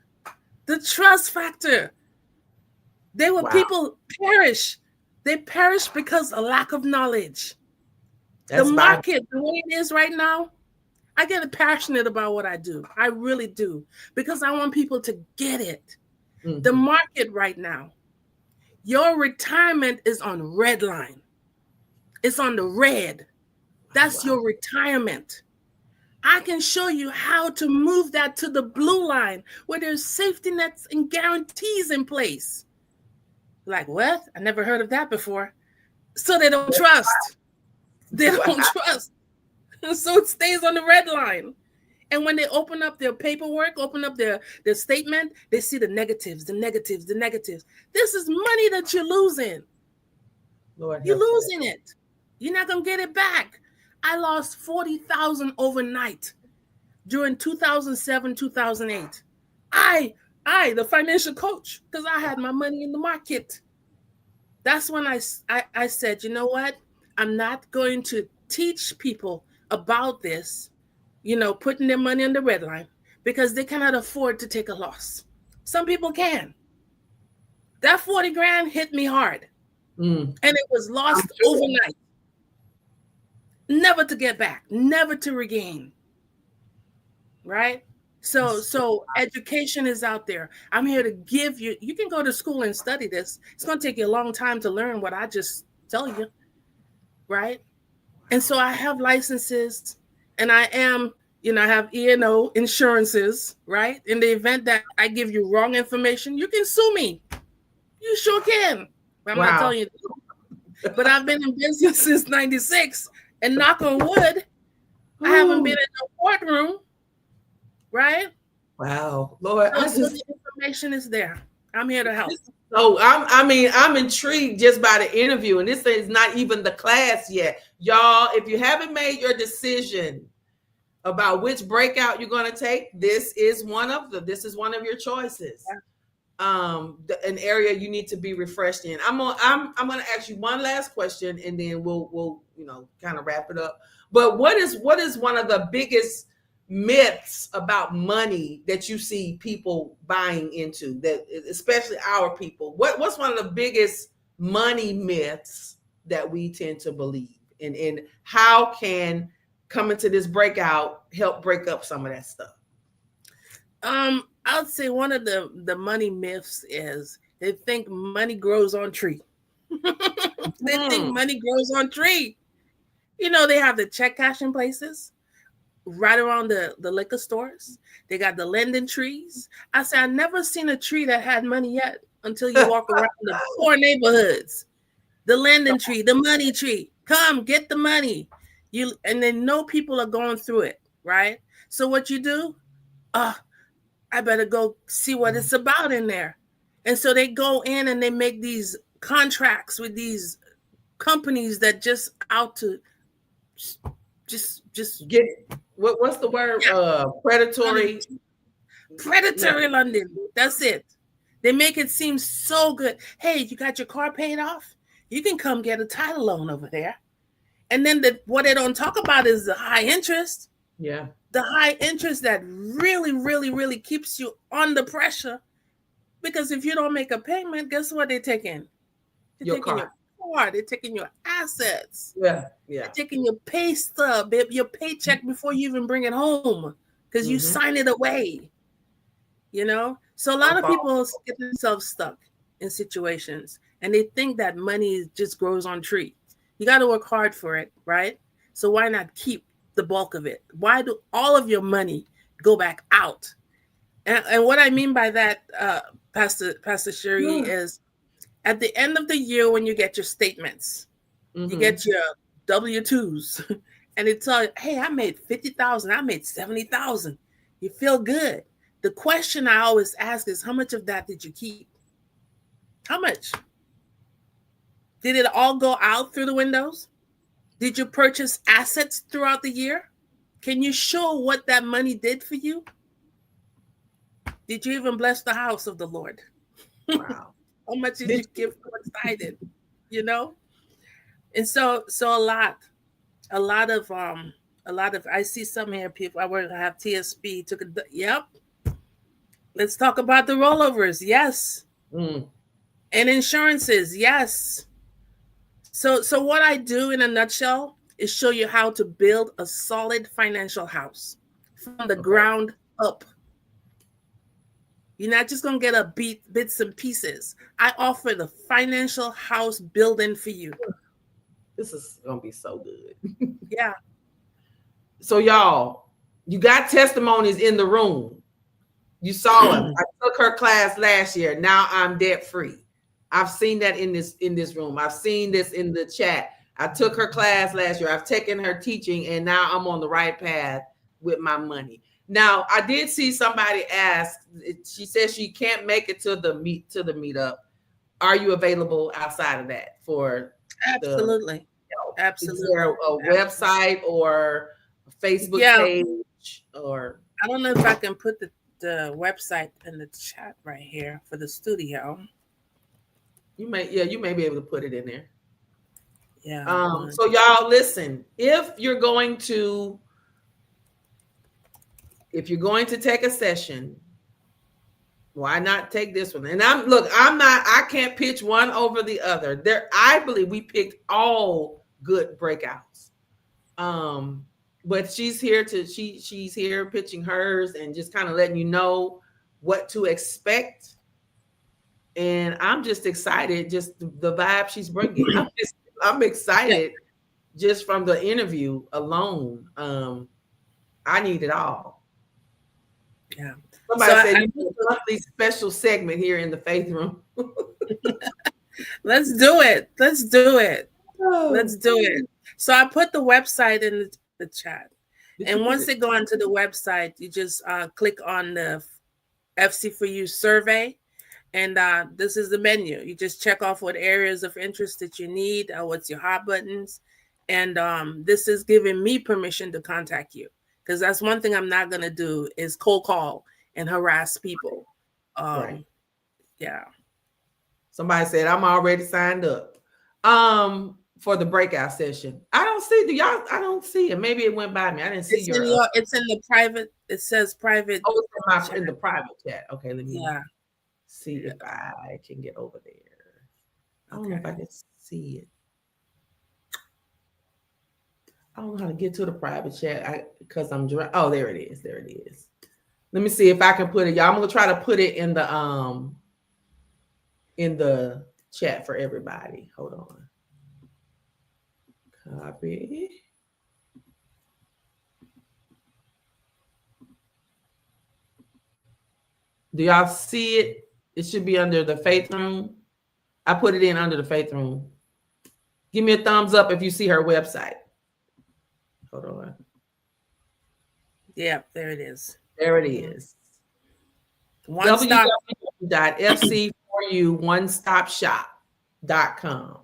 The trust factor. People perish. They perish because of lack of knowledge. The market, the way it is right now, I get passionate about what I do. I really do, because I want people to get it. The market right now, your retirement is on red line. It's on the red. That's your retirement. I can show you how to move that to the blue line, where there's safety nets and guarantees in place. Like, what? I never heard of that before. So they don't trust. They don't trust. So it stays on the red line. And when they open up their paperwork, open up their statement, they see the negatives, the negatives, the negatives. This is money that you're losing. Lord, You're help us. losing it. You're not going to get it back. I lost $40,000 overnight during 2007, 2008. I, the financial coach, because I had my money in the market. That's when I said, you know what? I'm not going to teach people about this, putting their money on the red line, because they cannot afford to take a loss. Some people can. That 40 grand hit me hard. And it was lost overnight. Never to get back, never to regain. Right? So education is out there. I'm here to give you, you can go to school and study this. It's going to take you a long time to learn what I just tell you. Right? And so I have licenses, and I have E&O insurances, right? In the event that I give you wrong information, you can sue me. You sure can. I'm not telling you. But I've been in business since 96, and knock on wood, I haven't been in a courtroom, right? Wow, Lord, So the information is there. I'm here to help. So I'm intrigued just by the interview, and this is not even the class yet, y'all. If you haven't made your decision about which breakout you're going to take, this is one of your choices. Yeah. An area you need to be refreshed in. I'm going to ask you one last question, and then we'll kind of wrap it up. But what is one of the biggest myths about money that you see people buying into, that especially our people? What's one of the biggest money myths that we tend to believe? And how can coming to this breakout help break up some of that stuff? I would say one of the money myths is they think money grows on tree. They think money grows on tree. They have the check cashing places right around the liquor stores. They got the lending trees. I say, I've never seen a tree that had money yet until you walk around the poor neighborhoods. The lending tree, the money tree. Come get the money. And they know people are going through it, right? So what you do, I better go see what it's about in there. And so they go in and they make these contracts with these companies that just out to just get what's the word? Predatory lending. That's it. They make it seem so good. Hey, you got your car paid off? You can come get a title loan over there. And then what they don't talk about is the high interest. Yeah. The high interest that really, really, really keeps you under pressure. Because if you don't make a payment, guess what they're taking? They're taking your car. They're taking your assets. Yeah. They're taking your pay stub, your paycheck before you even bring it home, because you sign it away. So a lot of people get themselves stuck in situations, and they think that money just grows on tree. You got to work hard for it, right? So why not keep the bulk of it? Why do all of your money go back out? And what I mean by that, Pastor Sherry, is at the end of the year when you get your statements, you get your W-2s, and it tells you, hey, I made $50,000, I made $70,000. You feel good. The question I always ask is, how much of that did you keep? How much? Did it all go out through the windows? Did you purchase assets throughout the year? Can you show what that money did for you? Did you even bless the house of the Lord? Wow. How much did you give coincided? And so a lot of I see some here people I work have TSP yep. Let's talk about the rollovers. Yes. And insurances. Yes. So what I do in a nutshell is show you how to build a solid financial house from the ground up. You're not just going to get a bits and pieces. I offer the financial house building for you. This is going to be so good. Yeah. So y'all, you got testimonies in the room. You saw them. I took her class last year. Now I'm debt free. I've seen that in this room. I've seen this in the chat. I took her class last year. I've taken her teaching, and now I'm on the right path with my money. Now, I did see somebody ask. She says she can't make it to the meetup. Are you available outside of that for Absolutely. Absolutely. Is there a website or a Facebook page or? I don't know if I can put the website in the chat right here for the studio. You may be able to put it in there. Yeah. So y'all listen, if you're going to take a session, why not take this one? And I can't pitch one over the other. I believe we picked all good breakouts. But she's here pitching hers and just kind of letting you know what to expect. And I'm just excited, just the vibe she's bringing. I'm excited just from the interview alone. I need it all. Yeah. Somebody said you need a monthly special segment here in the Faith Room. Let's do it. Let's do it. So I put the website in the chat. And once they go onto the website, you just click on the FC4U survey. And this is the menu. You just check off what areas of interest that you need, what's your hot buttons. And this is giving me permission to contact you. Because that's one thing I'm not going to do is cold call and harass people. Right. Yeah. Somebody said, I'm already signed up for the breakout session. I don't see it. Maybe it went by me. I didn't see it's in the private. It says private. Oh, it's in the private chat. Okay, let me see if I can get over there. I don't know if I can see it. I don't know how to get to the private chat because I'm there it is. There it is. Let me see if I can put it. Y'all, I'm gonna try to put it in the chat for everybody. Hold on. Copy. Do y'all see it? It should be under the Faith Room. I put it in under the Faith Room. Give me a thumbs up if you see her website. Hold on. Yeah, there it is. There it is. www.fc4u1stopshop.com.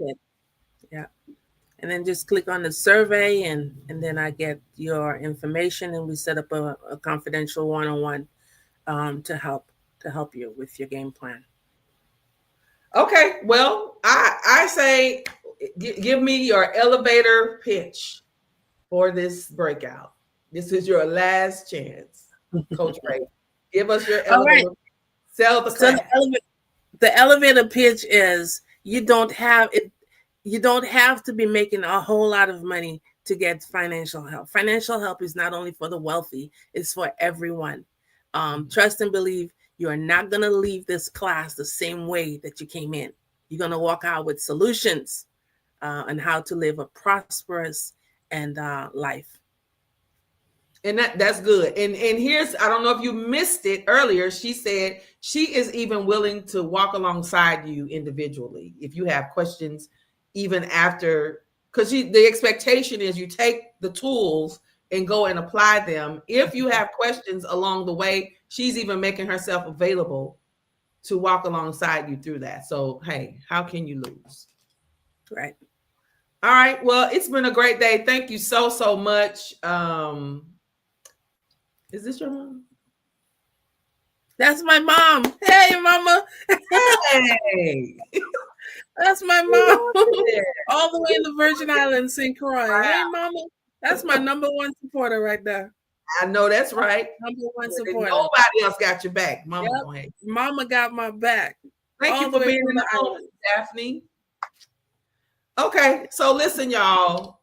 Yeah. And then just click on the survey and then I get your information and we set up a confidential one-on-one to help you with your game plan. Okay. Well, I say give me your elevator pitch for this breakout. This is your last chance, Coach Ray. Give us your elevator. Right. Sell the class. So the elevator pitch is you don't have to be making a whole lot of money to get financial help. Financial help is not only for the wealthy, it's for everyone. Trust and believe you are not going to leave this class the same way that you came in. You're going to walk out with solutions on how to live a prosperous and life. And that's good. And here's, I don't know if you missed it earlier. She said she is even willing to walk alongside you individually. If you have questions, even after, because the expectation is you take the tools and go and apply them. If you have questions along the way, she's even making herself available to walk alongside you through that. So, hey, how can you lose? Right. All right. Well, it's been a great day. Thank you so much. Is this your mom? That's my mom. Hey, mama. Hey. That's my mom. All the way in the Virgin Islands, St. Croix. Wow. Hey, mama. That's my number one supporter right there. I know that's right. Number one supporter. Nobody else got your back. Mama, Mama got my back. Thank you for being in the home, Daphne. Okay, so listen, y'all.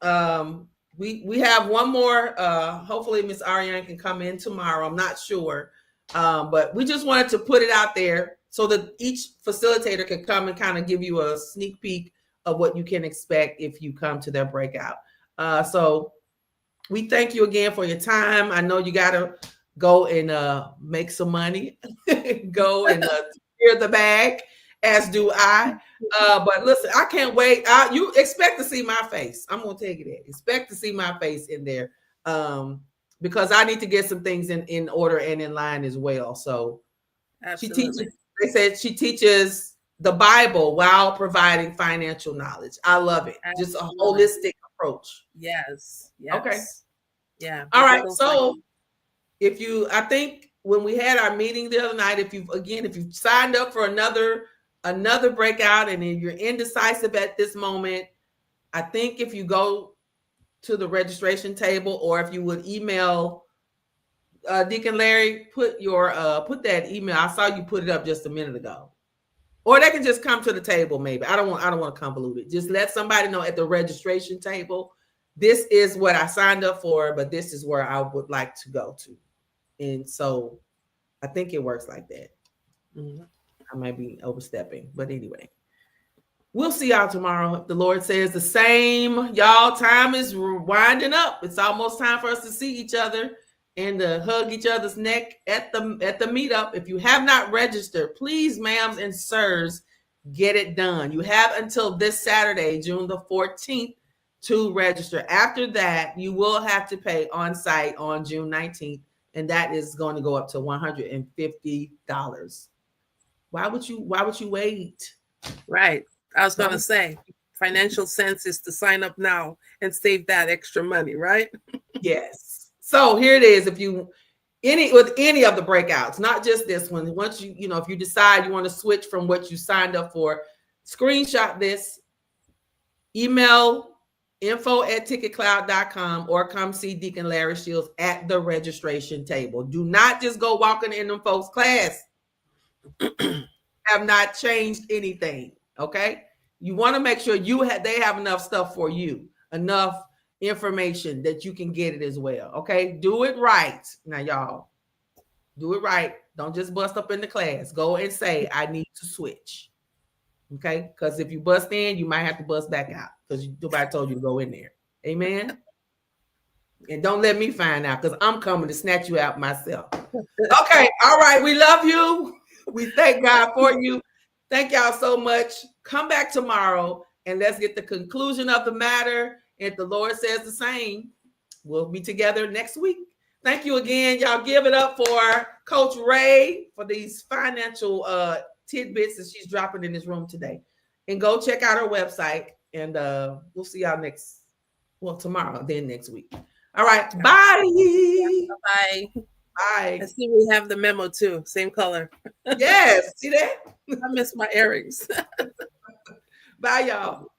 We have one more. Hopefully, Miss Ariane can come in tomorrow. I'm not sure, but we just wanted to put it out there so that each facilitator can come and kind of give you a sneak peek of what you can expect if you come to their breakout. So we thank you again for your time. I know you got to go and make some money, go and clear the bag, as do I. But listen, I can't wait. You expect to see my face. I'm going to tell you that. Expect to see my face in there. because I need to get some things in order and in line as well. So Absolutely. she teaches, they said she teaches the Bible while providing financial knowledge. I love it. Just a Absolutely. holistic approach. Yes. Okay. Yeah. All right. People So like- if you, I think when we had our meeting the other night, if you signed up for another breakout and if you're indecisive at this moment, I think if you go to the registration table, or if you would email Deacon Larry, put that email. I saw you put it up just a minute ago. Or they can just come to the table, maybe. I don't want to convolute it. Just let somebody know at the registration table, this is what I signed up for, but this is where I would like to go to. And so I think it works like that. Mhm. I might be overstepping, but anyway. We'll see y'all tomorrow. If the Lord says the same. Y'all, time is winding up. It's almost time for us to see each other and to hug each other's neck at the meetup. If you have not registered, please, ma'ams and sirs, get it done. You have until this Saturday, June the 14th, to register. After that, you will have to pay on site on June 19th, and that is going to go up to $150. Why would you wait? Right. I was going to say, financial sense is to sign up now and save that extra money, right? Yes. So here it is. If you with any of the breakouts, not just this one, once if you decide you want to switch from what you signed up for, screenshot this, email info@ticketcloud.com, or come see Deacon Larry Shields at the registration table. Do not just go walking in them folks' class. Have not changed anything. Okay. You want to make sure they have enough stuff for you, enough information that you can get it as well. Okay. Do it right. Now, y'all, do it right. Don't just bust up in the class. Go and say, I need to switch. Okay. Because if you bust in, you might have to bust back out because nobody told you to go in there. Amen. And don't let me find out, because I'm coming to snatch you out myself. Okay. All right. We love you. We thank God for you. Thank y'all so much. Come back tomorrow and let's get the conclusion of the matter. If the Lord says the same, we'll be together next week. Thank you again. Y'all give it up for Coach Ray for these financial tidbits that she's dropping in this room today. And go check out her website. And we'll see y'all tomorrow, then next week. All right. Bye. Bye. Bye. I see we have the memo too. Same color. Yes. See that? I miss my earrings. Bye, y'all.